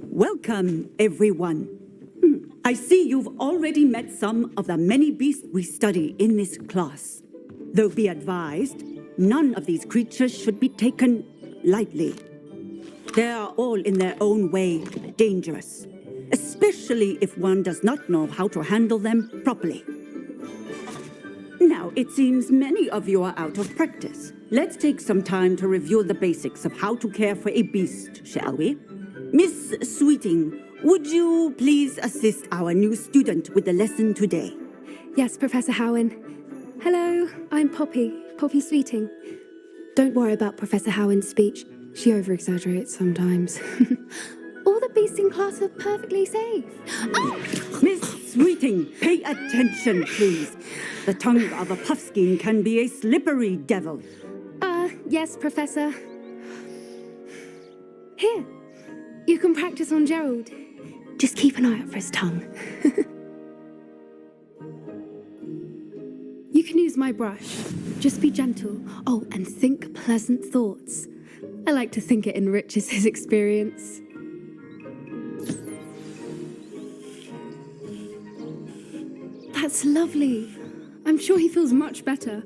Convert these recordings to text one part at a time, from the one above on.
Welcome, everyone. I see you've already met some of the many beasts we study in this class. Though be advised, none of these creatures should be taken lightly. They are all in their own way dangerous, especially if one does not know how to handle them properly. Now, it seems many of you are out of practice. Let's take some time to review the basics of how to care for a beast, shall we? Miss Sweeting, would you please assist our new student with the lesson today? Yes, Professor Howen. Hello, I'm Poppy Sweeting. Don't worry about Professor Howen's speech. She over-exaggerates sometimes. All the beasts in class are perfectly safe. Oh! Miss Sweeting, pay attention, please. The tongue of a puffskein can be a slippery devil. Yes, Professor. Here, you can practice on Gerald. Just keep an eye out for his tongue. You can use my brush. Just be gentle. Oh, and think pleasant thoughts. I like to think it enriches his experience. That's lovely. I'm sure he feels much better.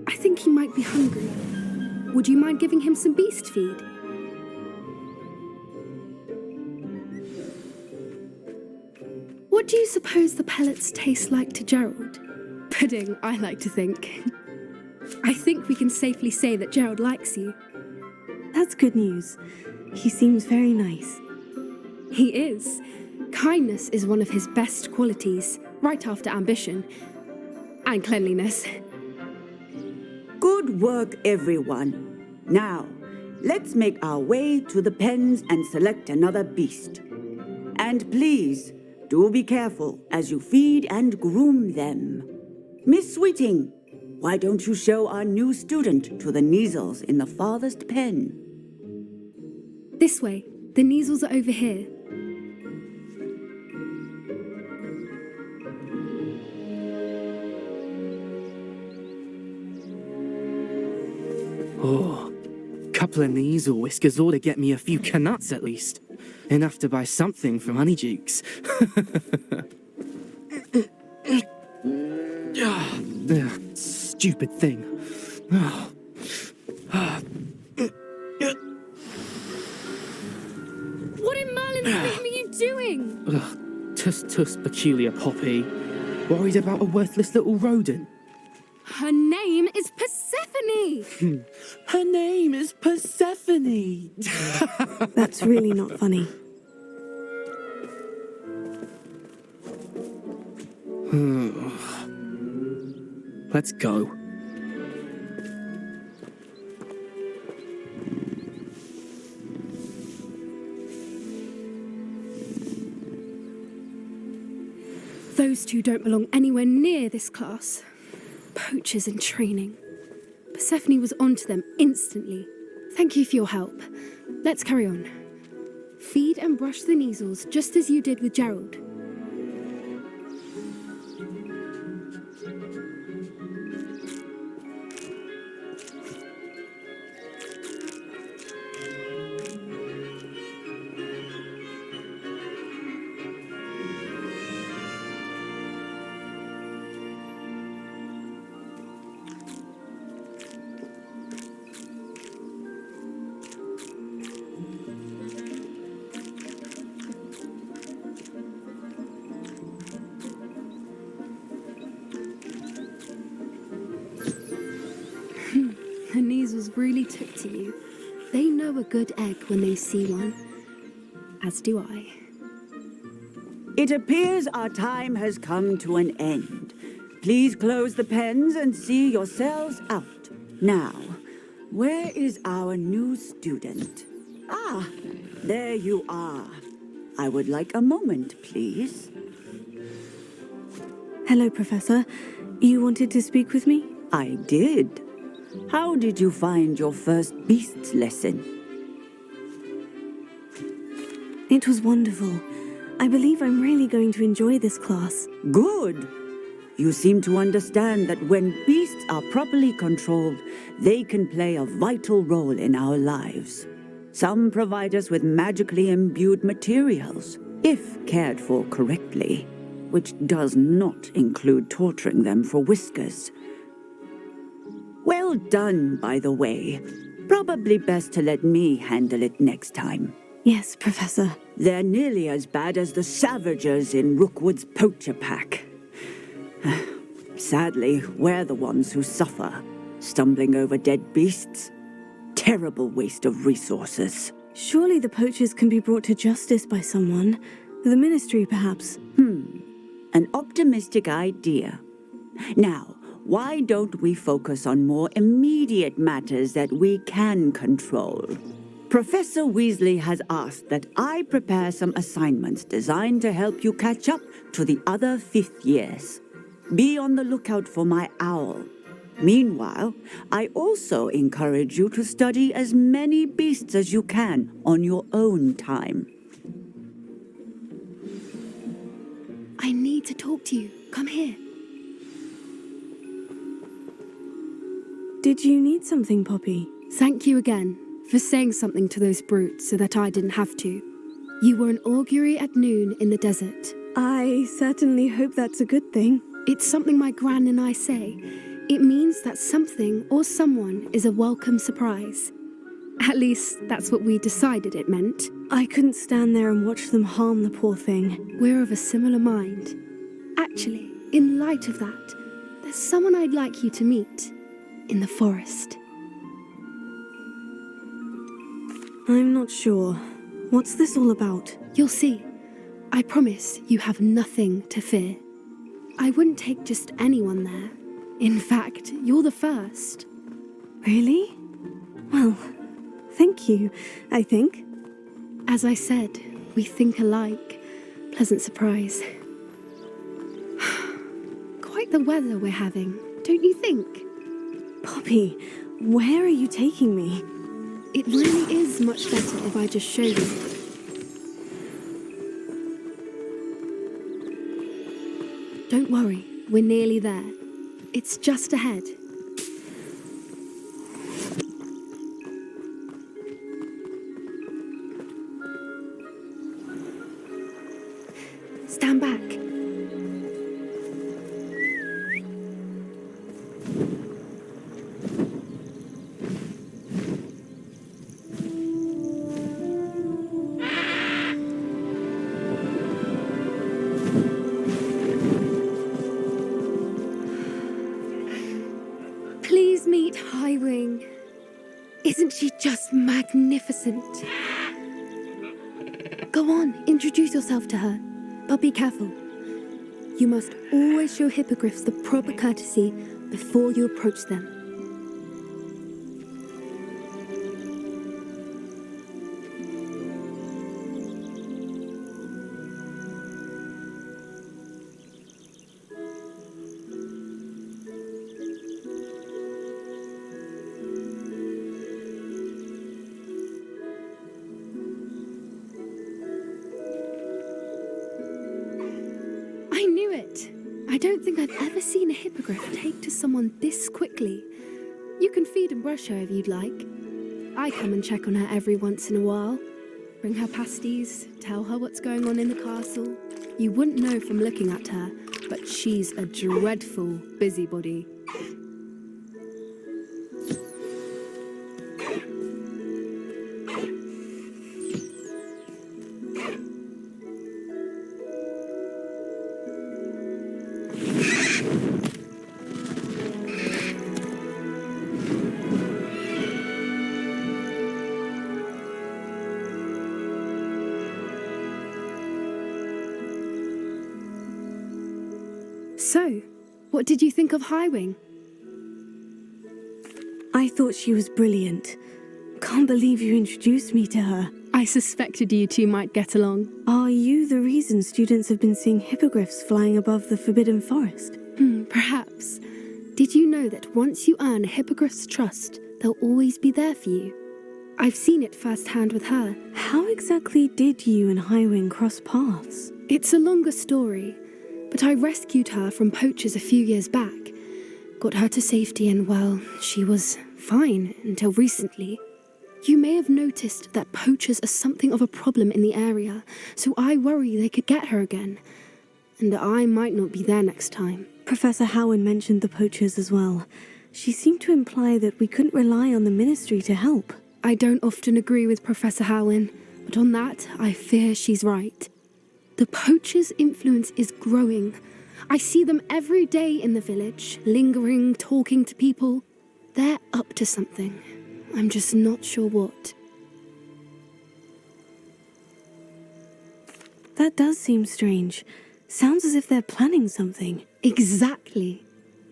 I think he might be hungry. Would you mind giving him some beast feed? What do you suppose the pellets taste like to Gerald? Pudding, I like to think. I think we can safely say that Gerald likes you. That's good news. He seems very nice. He is. Kindness is one of his best qualities, right after ambition. And cleanliness. Good work, everyone. Now, let's make our way to the pens and select another beast. And please, do be careful as you feed and groom them. Miss Sweeting, why don't you show our new student to the Neasels in the farthest pen? This way. The Neasels are over here. Oh, couple of Neasel whiskers ought to get me a few canuts at least. Enough to buy something from Honeydukes. Stupid thing. What in Merlin's name are you doing? Tuss, peculiar Poppy. Worried about a worthless little rodent. Her name is Persephone! Her name is Persephone! That's really not funny. Let's go. Those two don't belong anywhere near this class. Poachers in training. Persephone was onto them instantly. Thank you for your help. Let's carry on. Feed and brush the Neasels just as you did with Gerald. The Neasels really took to you. They know a good egg when they see one. As do I. It appears our time has come to an end. Please close the pens and see yourselves out. Now, where is our new student? Ah, there you are. I would like a moment, please. Hello, Professor. You wanted to speak with me? I did. How did you find your first beasts lesson? It was wonderful. I believe I'm really going to enjoy this class. Good. You seem to understand that when beasts are properly controlled, they can play a vital role in our lives. Some provide us with magically imbued materials, if cared for correctly, which does not include torturing them for whiskers. Well done, by the way. Probably best to let me handle it next time. Yes, Professor. They're nearly as bad as the Savagers in Rookwood's poacher pack. Sadly, we're the ones who suffer, stumbling over dead beasts. Terrible waste of resources. Surely the poachers can be brought to justice by someone. The Ministry, perhaps. An optimistic idea. Now, why don't we focus on more immediate matters that we can control? Professor Weasley has asked that I prepare some assignments designed to help you catch up to the other fifth years. Be on the lookout for my owl. Meanwhile, I also encourage you to study as many beasts as you can on your own time. I need to talk to you. Come here. Did you need something, Poppy? Thank you again for saying something to those brutes so that I didn't have to. You were an augury at noon in the desert. I certainly hope that's a good thing. It's something my gran and I say. It means that something or someone is a welcome surprise. At least, that's what we decided it meant. I couldn't stand there and watch them harm the poor thing. We're of a similar mind. Actually, in light of that, there's someone I'd like you to meet. In the forest. I'm not sure. What's this all about? You'll see. I promise you have nothing to fear. I wouldn't take just anyone there. In fact, you're the first. Really? Well, thank you, I think. As I said, we think alike. Pleasant surprise. Quite the weather we're having, don't you think? Poppy, where are you taking me? It really is much better if I just show you. Don't worry, we're nearly there. It's just ahead. Stand back. Please meet Highwing. Isn't she just magnificent? Go on, introduce yourself to her. But be careful. You must always show hippogriffs the proper courtesy before you approach them. I knew it. I don't think I've ever seen a hippogriff take to someone this quickly. You can feed and brush her if you'd like. I come and check on her every once in a while. Bring her pasties, tell her what's going on in the castle. You wouldn't know from looking at her, but she's a dreadful busybody. So, what did you think of Highwing? I thought she was brilliant. Can't believe you introduced me to her. I suspected you two might get along. Are you the reason students have been seeing hippogriffs flying above the Forbidden Forest? Perhaps. Did you know that once you earn a hippogriff's trust, they'll always be there for you? I've seen it firsthand with her. How exactly did you and Highwing cross paths? It's a longer story, but I rescued her from poachers a few years back. Got her to safety and, well, she was fine until recently. You may have noticed that poachers are something of a problem in the area, so I worry they could get her again. And I might not be there next time. Professor Howen mentioned the poachers as well. She seemed to imply that we couldn't rely on the Ministry to help. I don't often agree with Professor Howen, but on that, I fear she's right. The poachers' influence is growing. I see them every day in the village, lingering, talking to people. They're up to something. I'm just not sure what. That does seem strange. Sounds as if they're planning something. Exactly.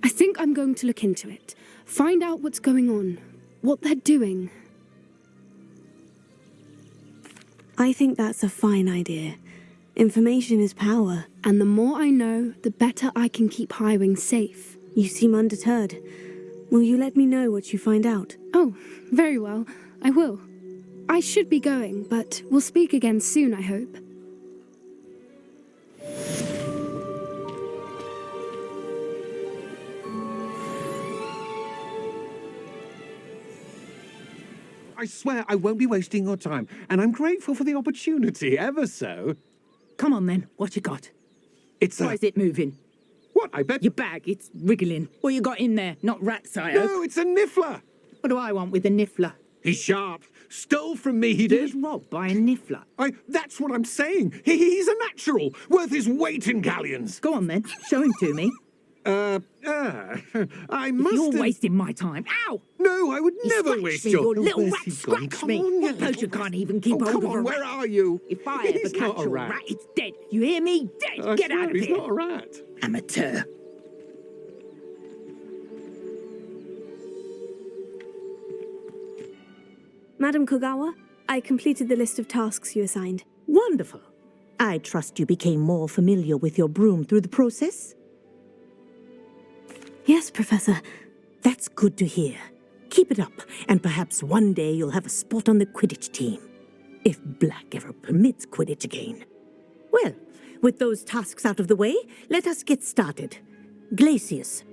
I think I'm going to look into it. Find out what's going on. What they're doing. I think that's a fine idea. Information is power. And the more I know, the better I can keep Highwing safe. You seem undeterred. Will you let me know what you find out? Oh, very well. I will. I should be going, but we'll speak again soon, I hope. I swear I won't be wasting your time, and I'm grateful for the opportunity, ever so. Come on then, what you got? It's Why is it moving? What, I bet... Your bag, it's wriggling. What you got in there? Not rats, I hope. No, it's a niffler! What do I want with a niffler? He's sharp. Stole from me, he He was did. robbed by a niffler. That's what I'm saying. He's a natural, worth his weight in galleons. Go on then, show him to me. I must You're have... wasting my time. Ow! No, I would You never scratched waste me, your... you little Where's rat he gone? scratched Come me. on, you What poacher little can't rat. even keep Oh, hold come of a on, rat? where are you? If I He's ever not catch a a rat. rat, it's dead. You hear me? Dead. I Get swear, out of he's here. not a rat. Amateur. Madam Kogawa, I completed the list of tasks you assigned. Wonderful. I trust you became more familiar with your broom through the process? Yes, Professor. That's good to hear. Keep it up, and perhaps one day you'll have a spot on the Quidditch team. If Black ever permits Quidditch again. Well, with those tasks out of the way, let us get started. Glacius.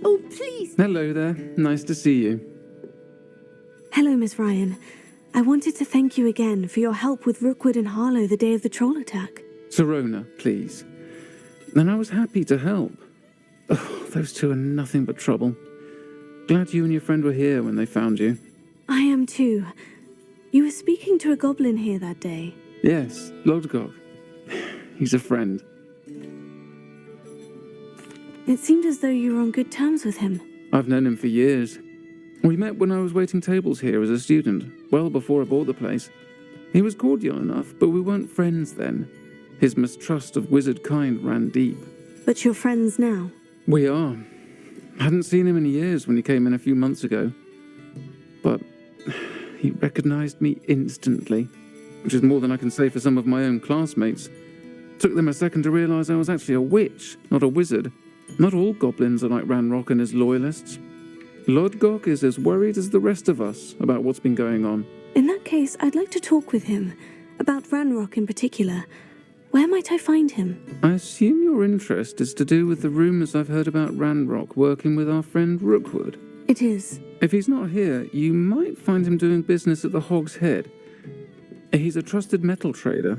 Oh, please. Hello there. Nice to see you. Hello, Miss Ryan. I wanted to thank you again for your help with Rookwood and Harlow the day of the troll attack. Serona, please. And I was happy to help. Oh, those two are nothing but trouble. Glad you and your friend were here when they found you. I am too. You were speaking to a goblin here that day. Yes, Lodgok. He's a friend. It seemed as though you were on good terms with him. I've known him for years. We met when I was waiting tables here as a student, well before I bought the place. He was cordial enough, but we weren't friends then. His mistrust of wizard kind ran deep. But you're friends now. We are. Hadn't seen him in years when he came in a few months ago. But he recognized me instantly, which is more than I can say for some of my own classmates. Took them a second to realize I was actually a witch, not a wizard. Not all goblins are like Ranrock and his loyalists. Lodgok is as worried as the rest of us about what's been going on. In that case, I'd like to talk with him. About Ranrock in particular. Where might I find him? I assume your interest is to do with the rumors I've heard about Ranrock working with our friend Rookwood. It is. If he's not here, you might find him doing business at the Hog's Head. He's a trusted metal trader.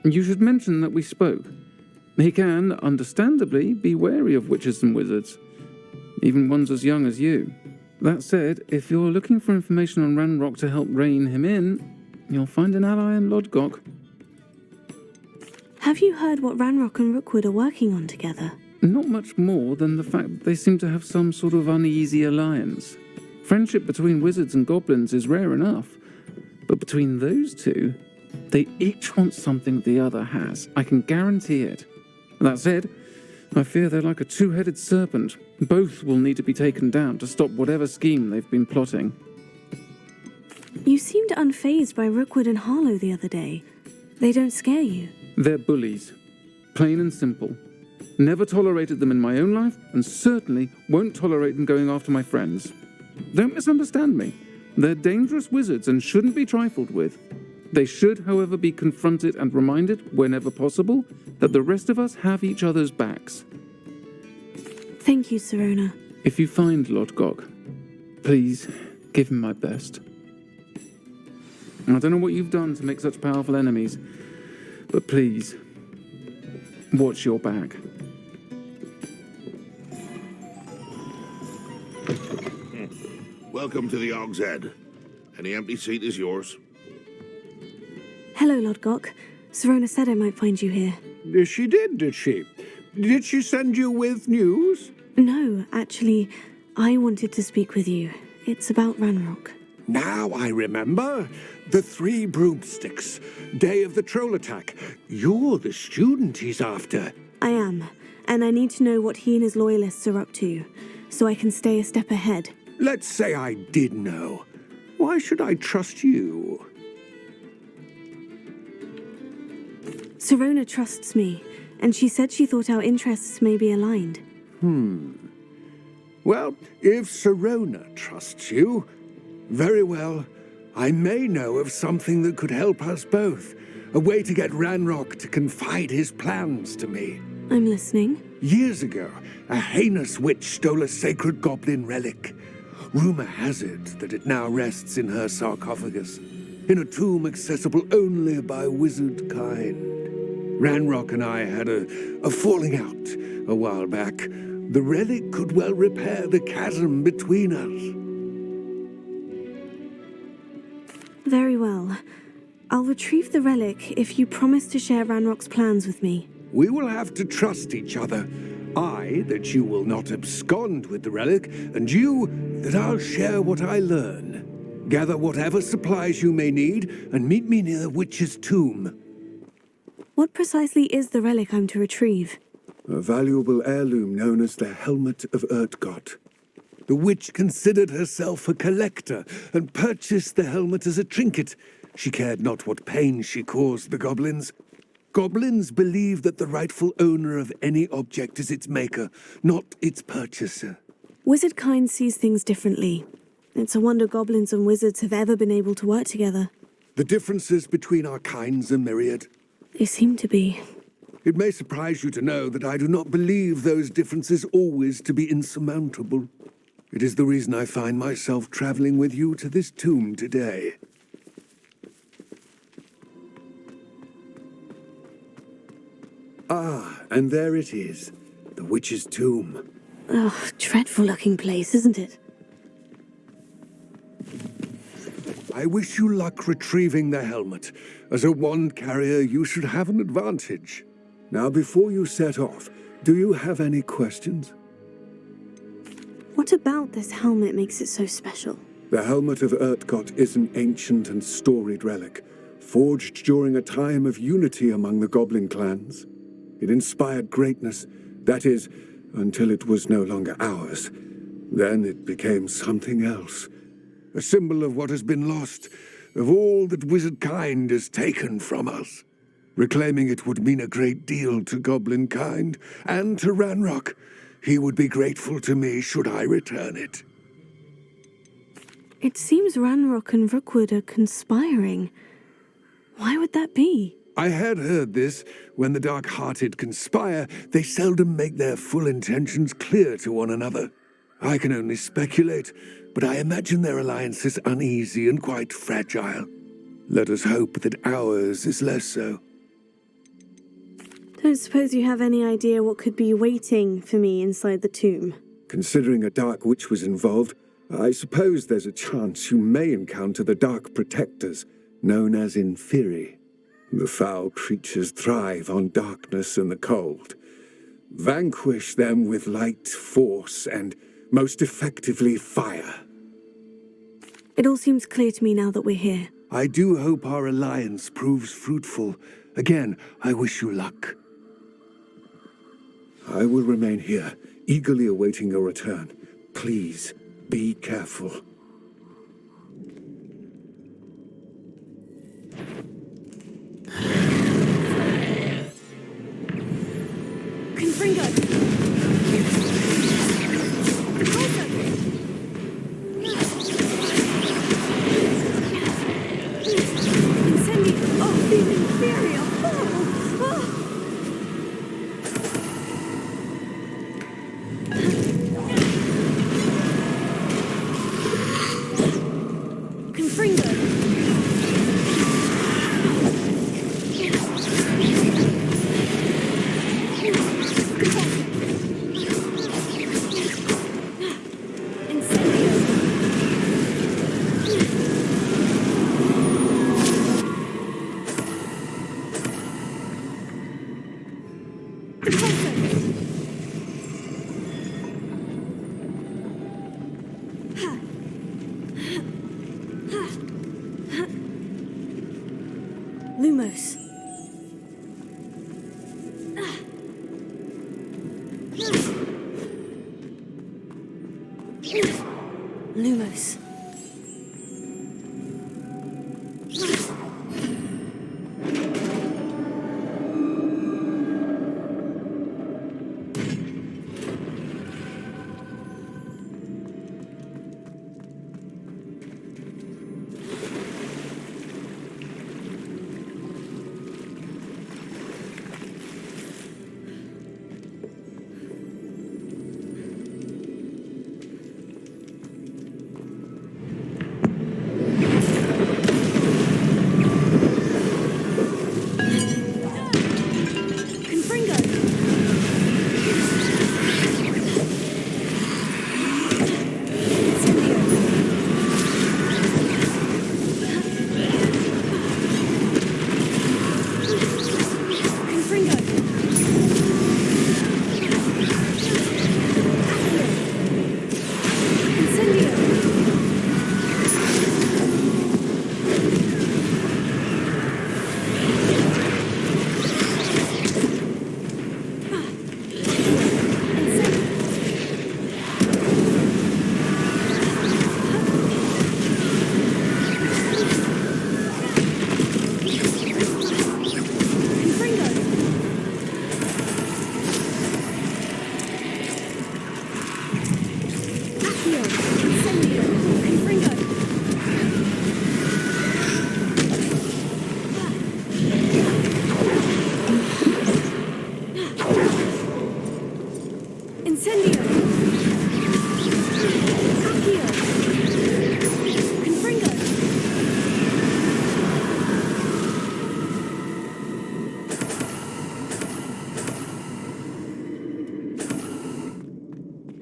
You should mention that we spoke. He can, understandably, be wary of witches and wizards, even ones as young as you. That said, if you're looking for information on Ranrock to help rein him in, you'll find an ally in Lodgok. Have you heard what Ranrock and Rookwood are working on together? Not much more than the fact that they seem to have some sort of uneasy alliance. Friendship between wizards and goblins is rare enough, but between those two, they each want something the other has. I can guarantee it. That said, I fear they're like a two-headed serpent. Both will need to be taken down to stop whatever scheme they've been plotting. You seemed unfazed by Rookwood and Harlow the other day. They don't scare you. They're bullies. Plain and simple. Never tolerated them in my own life, and certainly won't tolerate them going after my friends. Don't misunderstand me. They're dangerous wizards and shouldn't be trifled with. They should, however, be confronted and reminded, whenever possible, that the rest of us have each other's backs. Thank you, Sirona. If you find Lord Gog, please give him my best. I don't know what you've done to make such powerful enemies, but please, watch your back. Welcome to the Og's Head. Any empty seat is yours. Hello, Lord Gok. Sirona said I might find you here. She did she? Did she send you with news? No, actually, I wanted to speak with you. It's about Ranrock. Now I remember. The 3 broomsticks. Day of the troll attack. You're the student he's after. I am, and I need to know what he and his loyalists are up to, so I can stay a step ahead. Let's say I did know. Why should I trust you? Sirona trusts me, and she said she thought our interests may be aligned. Well, if Sirona trusts you, very well. I may know of something that could help us both. A way to get Ranrock to confide his plans to me. I'm listening. Years ago, a heinous witch stole a sacred goblin relic. Rumor has it that it now rests in her sarcophagus, in a tomb accessible only by wizard kind. Ranrock and I had a falling out a while back. The relic could well repair the chasm between us. Very well. I'll retrieve the relic if you promise to share Ranrock's plans with me. We will have to trust each other. I, that you will not abscond with the relic, and you, that I'll share what I learn. Gather whatever supplies you may need, and meet me near the witch's tomb. What precisely is the relic I'm to retrieve? A valuable heirloom known as the Helmet of Urtgott. The witch considered herself a collector, and purchased the helmet as a trinket. She cared not what pain she caused the goblins. Goblins believe that the rightful owner of any object is its maker, not its purchaser. Wizard kind sees things differently. It's a wonder goblins and wizards have ever been able to work together. The differences between our kinds are myriad. They seem to be. It may surprise you to know that I do not believe those differences always to be insurmountable. It is the reason I find myself traveling with you to this tomb today. Ah, and there it is, the witch's tomb. Ugh, dreadful looking place, isn't it? I wish you luck retrieving the helmet. As a wand carrier, you should have an advantage. Now, before you set off, do you have any questions? What about this helmet makes it so special? The Helmet of Urtgott is an ancient and storied relic, forged during a time of unity among the goblin clans. It inspired greatness, that is, until it was no longer ours. Then it became something else. A symbol of what has been lost, of all that wizard kind has taken from us. Reclaiming it would mean a great deal to goblin kind, and to Ranrock. He would be grateful to me should I return it. It seems Ranrock and Rookwood are conspiring. Why would that be? I had heard this. When the dark-hearted conspire, they seldom make their full intentions clear to one another. I can only speculate, but I imagine their alliance is uneasy and quite fragile. Let us hope that ours is less so. Don't suppose you have any idea what could be waiting for me inside the tomb? Considering a dark witch was involved, I suppose there's a chance you may encounter the Dark Protectors, known as Inferi. The foul creatures thrive on darkness and the cold. Vanquish them with light, force, and most effectively fire. It all seems clear to me now that we're here. I do hope our alliance proves fruitful. Again, I wish you luck. I will remain here, eagerly awaiting your return. Please, be careful. Confringo! Incendio! Lumos. Lumos.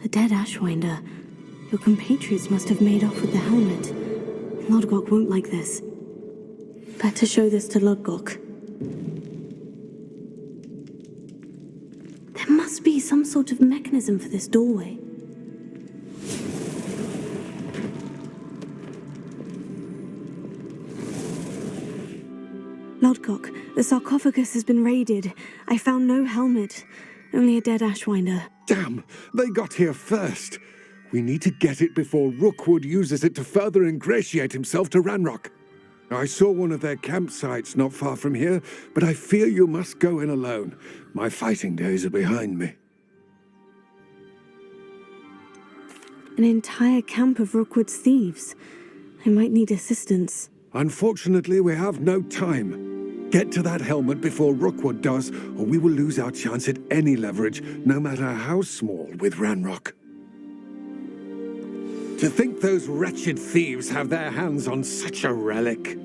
A dead Ashwinder. Your compatriots must have made off with the helmet. Lodgok won't like this. Better show this to Lodgok. There must be some sort of mechanism for this doorway. Lodgok, the sarcophagus has been raided. I found no helmet, only a dead Ashwinder. Damn! They got here first. We need to get it before Rookwood uses it to further ingratiate himself to Ranrock. I saw one of their campsites not far from here, but I fear you must go in alone. My fighting days are behind me. An entire camp of Rookwood's thieves. I might need assistance. Unfortunately, we have no time. Get to that helmet before Rookwood does, or we will lose our chance at any leverage, no matter how small, with Ranrock. To think those wretched thieves have their hands on such a relic.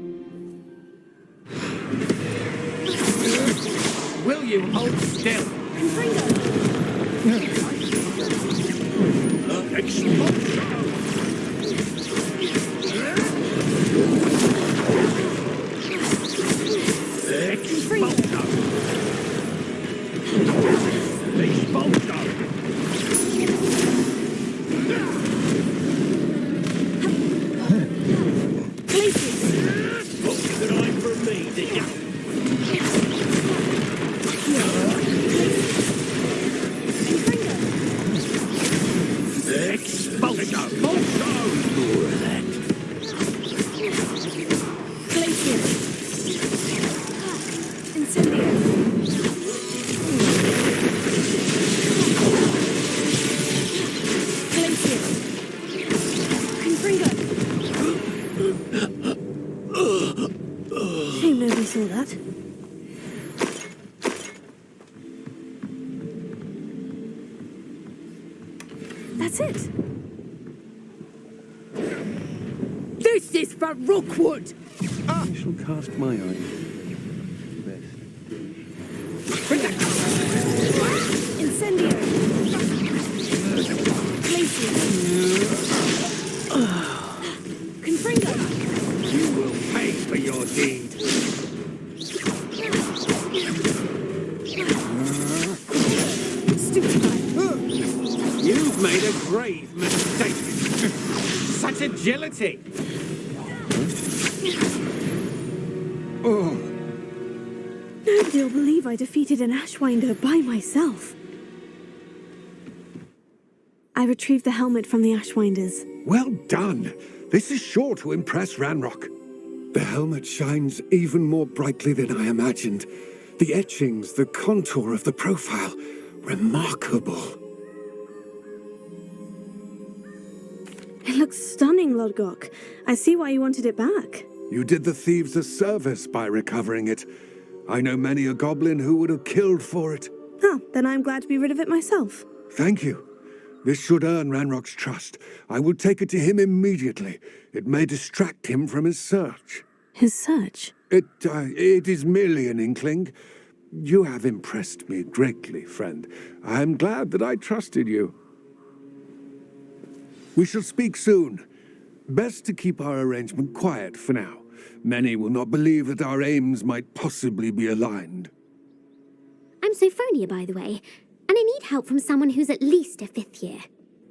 Will you hold still? Shame nobody saw that. That's it. This is for Rookwood! I shall cast my eye. Incendio. Confringo. You will pay for your deed. just in time. You've made a grave mistake. Such agility. Nobody will believe I defeated an Ashwinder by myself. I retrieved the helmet from the Ashwinders. Well done. This is sure to impress Ranrock. The helmet shines even more brightly than I imagined. The etchings, the contour of the profile, remarkable. It looks stunning, Lodgok. I see why you wanted it back. You did the thieves a service by recovering it. I know many a goblin who would have killed for it. Huh, then I'm glad to be rid of it myself. Thank you. This should earn Ranrock's trust. I will take it to him immediately. It may distract him from his search. His search? It is merely an inkling. You have impressed me greatly, friend. I am glad that I trusted you. We shall speak soon. Best to keep our arrangement quiet for now. Many will not believe that our aims might possibly be aligned. I'm Sophronia, by the way, and I need help from someone who's at least a 5th year.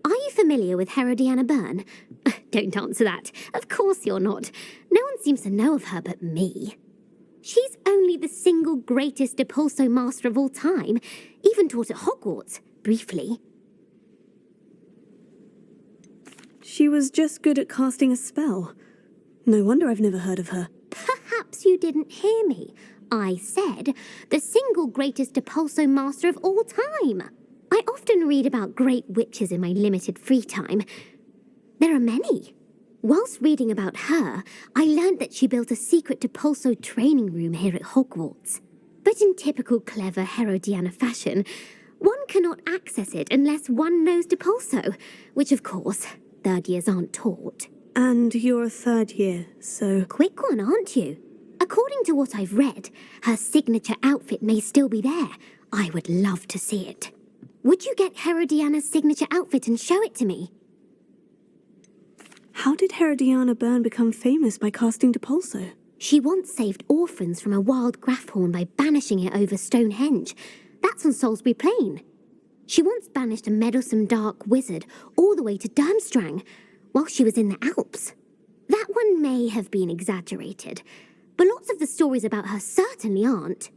Are you familiar with Herodiana Byrne? Don't answer that. Of course you're not. No one seems to know of her but me. She's only the single greatest Depulso master of all time, even taught at Hogwarts, briefly. She was just good at casting a spell. No wonder I've never heard of her. Perhaps you didn't hear me. I said the single greatest Depulso master of all time. I often read about great witches in my limited free time. There are many. Whilst reading about her, I learned that she built a secret Depulso training room here at Hogwarts. But in typical clever Herodiana fashion, one cannot access it unless one knows Depulso, which of course, 3rd years aren't taught. And you're a 3rd year, so... Quick one, aren't you? According to what I've read, her signature outfit may still be there. I would love to see it. Would you get Herodiana's signature outfit and show it to me? How did Herodiana Byrne become famous by casting Depulso? She once saved orphans from a wild Grafhorn by banishing it over Stonehenge. That's on Salisbury Plain. She once banished a meddlesome dark wizard all the way to Durmstrang while she was in the Alps. That one may have been exaggerated, but lots of the stories about her certainly aren't.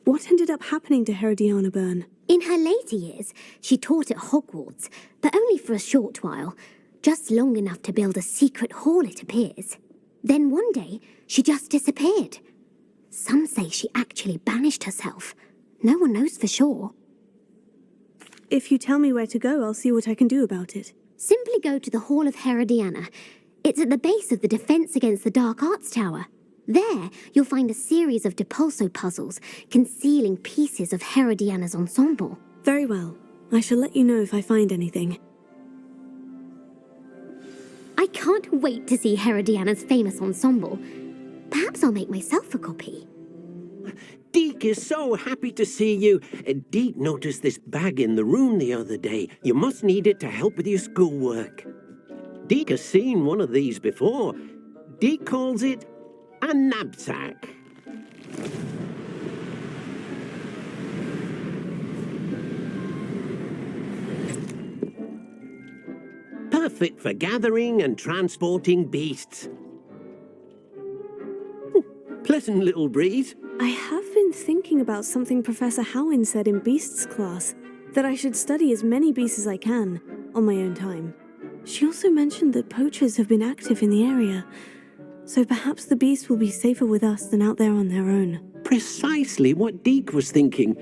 What ended up happening to Herodiana Byrne? In her later years, she taught at Hogwarts, but only for a short while, just long enough to build a secret hall, it appears. Then one day, she just disappeared. Some say she actually banished herself. No one knows for sure. If you tell me where to go, I'll see what I can do about it. Simply go to the Hall of Herodiana. It's at the base of the Defense Against the Dark Arts Tower. There, you'll find a series of Depulso puzzles concealing pieces of Herodiana's ensemble. Very well. I shall let you know if I find anything. I can't wait to see Herodiana's famous ensemble. Perhaps I'll make myself a copy. Deke is so happy to see you. Deke noticed this bag in the room the other day. You must need it to help with your schoolwork. Deke has seen one of these before. Deke calls it a knapsack. Perfect for gathering and transporting beasts. Pleasant little breeze. I have been thinking about something Professor Howin said in Beasts class, that I should study as many beasts as I can, on my own time. She also mentioned that poachers have been active in the area, so perhaps the beasts will be safer with us than out there on their own. Precisely what Deke was thinking.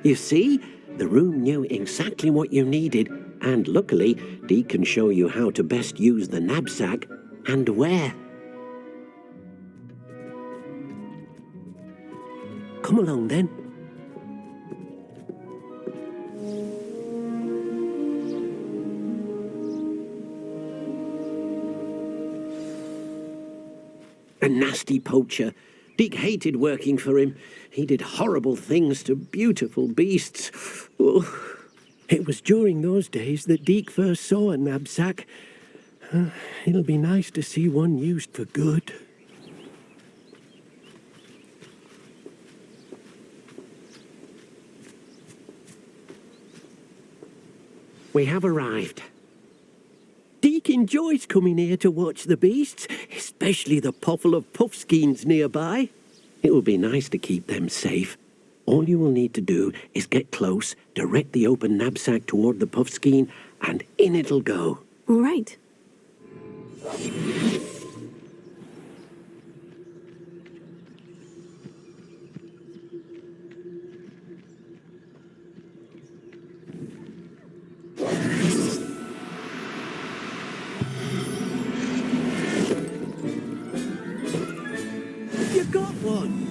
You see, the room knew exactly what you needed, and luckily, Deke can show you how to best use the knapsack and where. Come along then. A nasty poacher. Deke hated working for him. He did horrible things to beautiful beasts. Oh, it was during those days that Deke first saw a knapsack. It'll be nice to see one used for good. we have arrived. Deke enjoys coming here to watch the beasts, especially the potful of puffskeins nearby. It will be nice to keep them safe. All you will need to do is get close, direct the open knapsack toward the puffskein, and in it'll go. All right. You got one!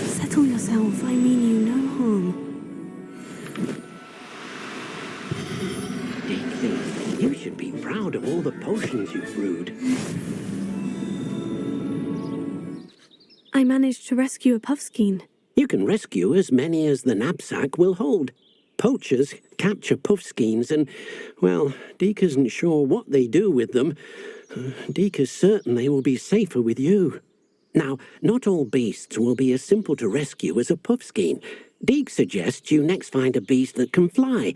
Settle yourself. I mean you no harm. Deke, you should be proud of all the potions you've brewed. I managed to rescue a puffskein. You can rescue as many as the knapsack will hold. Poachers capture puffskeins and, well, Deke isn't sure what they do with them. Deke is certain they will be safer with you. Now, not all beasts will be as simple to rescue as a puffskein. Deke suggests you next find a beast that can fly.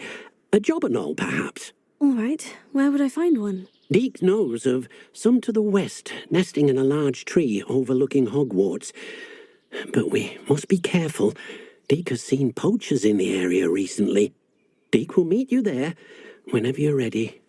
A jobberknoll, perhaps. All right. Where would I find one? Deke knows of some to the west, nesting in a large tree overlooking Hogwarts. But we must be careful. Deke has seen poachers in the area recently. Deke will meet you there whenever you're ready.